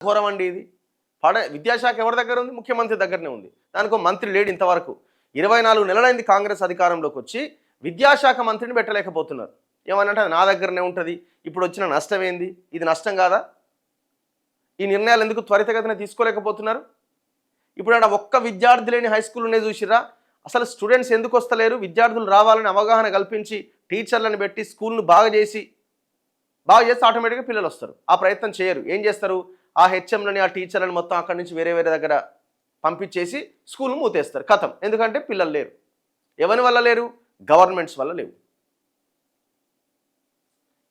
ఘోరం అండి ఇది. విద్యాశాఖ ఎవరి దగ్గర ఉంది? ముఖ్యమంత్రి దగ్గరనే ఉంది. దానికో మంత్రి లేడు ఇంతవరకు. 24 నెలలైంది కాంగ్రెస్ అధికారంలోకి వచ్చి విద్యాశాఖ మంత్రిని పెట్టలేకపోతున్నారు. ఏమనంటే అది నా దగ్గరనే ఉంటుంది, ఇప్పుడు వచ్చిన నష్టం ఏంది? ఇది నష్టం కాదా? ఈ నిర్ణయాలు ఎందుకు త్వరితగతిన తీసుకోలేకపోతున్నారు? ఇప్పుడు అక్కడ ఒక్క విద్యార్థి లేని హై స్కూల్నే చూసిరా? అసలు స్టూడెంట్స్ ఎందుకు వస్తలేరు? విద్యార్థులు రావాలని అవగాహన కల్పించి టీచర్లను పెట్టి స్కూల్ను బాగా చేసి ఆటోమేటిక్గా పిల్లలు వస్తారు. ఆ ప్రయత్నం చేయరు. ఏం చేస్తారు? ఆ హెచ్ఎంలని, ఆ టీచర్లను మొత్తం అక్కడి నుంచి వేరే దగ్గర పంపించేసి స్కూల్ను మూతేస్తారు. కథం. ఎందుకంటే పిల్లలు లేరు. ఎవరి వల్ల లేరు? గవర్నమెంట్స్ వల్ల లేవు.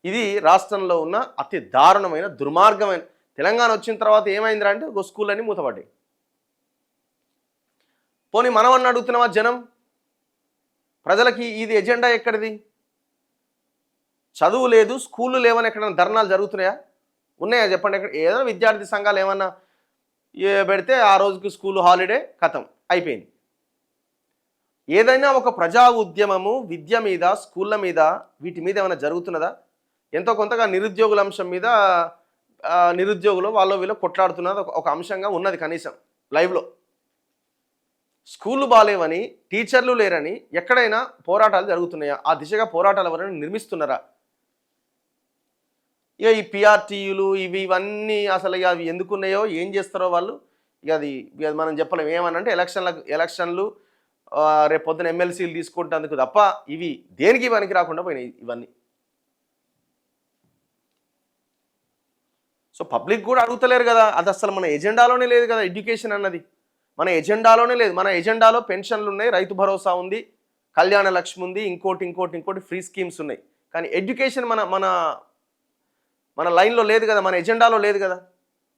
ఇది రాష్ట్రంలో ఉన్న అతి దారుణమైన దుర్మార్గమైన. తెలంగాణ వచ్చిన తర్వాత ఏమైందిరా అంటే ఒక స్కూల్ అని మూతపడ్డాయి. పోనీ మనం అన్న అడుగుతున్నామా? జనం ప్రజలకి ఇది ఎజెండా ఎక్కడిది? చదువు లేదు, స్కూళ్ళు లేవని ఎక్కడైనా ధర్నాలు జరుగుతున్నాయా? ఉన్నాయా చెప్పండి? ఎక్కడ ఏదైనా విద్యార్థి సంఘాలు ఏమన్నా పెడితే ఆ రోజుకి స్కూల్ హాలిడే, కథం, అయిపోయింది. ఏదైనా ఒక ప్రజా ఉద్యమము విద్య మీద, స్కూళ్ళ మీద, వీటి మీద ఏమైనా జరుగుతున్నదా? ఎంతో కొంతగా నిరుద్యోగుల అంశం మీద నిరుద్యోగులు వాళ్ళు వీళ్ళు కొట్లాడుతున్నది ఒక అంశంగా ఉన్నది. కనీసం లైవ్లో స్కూళ్ళు బాగాలేవని, టీచర్లు లేరని ఎక్కడైనా పోరాటాలు జరుగుతున్నాయా? ఆ దిశగా పోరాటాలు ఎవరైనా నిర్మిస్తున్నారా? ఇక ఈ పిఆర్టీయులు ఇవన్నీ అసలు ఇక అవి ఎందుకున్నాయో, ఏం చేస్తారో వాళ్ళు, ఇక అది మనం చెప్పలేము. ఏమనంటే ఎలక్షన్లు రేపు పొద్దున ఎమ్మెల్సీలు తీసుకుంటేందుకు తప్ప ఇవి దేనికి పనికి రాకుండా పోయినాయి ఇవన్నీ. సో పబ్లిక్ కూడా అడుగుతలేరు కదా. అది అసలు మన ఎజెండాలోనే లేదు కదా. ఎడ్యుకేషన్ అన్నది మన ఎజెండాలోనే లేదు. మన ఎజెండాలో పెన్షన్లు ఉన్నాయి, రైతు భరోసా ఉంది, కళ్యాణ లక్ష్మి ఉంది, ఇంకోటి ఫ్రీ స్కీమ్స్ ఉన్నాయి. కానీ ఎడ్యుకేషన్ మన మన మన లైన్లో లేదు కదా, మన ఎజెండాలో లేదు కదా.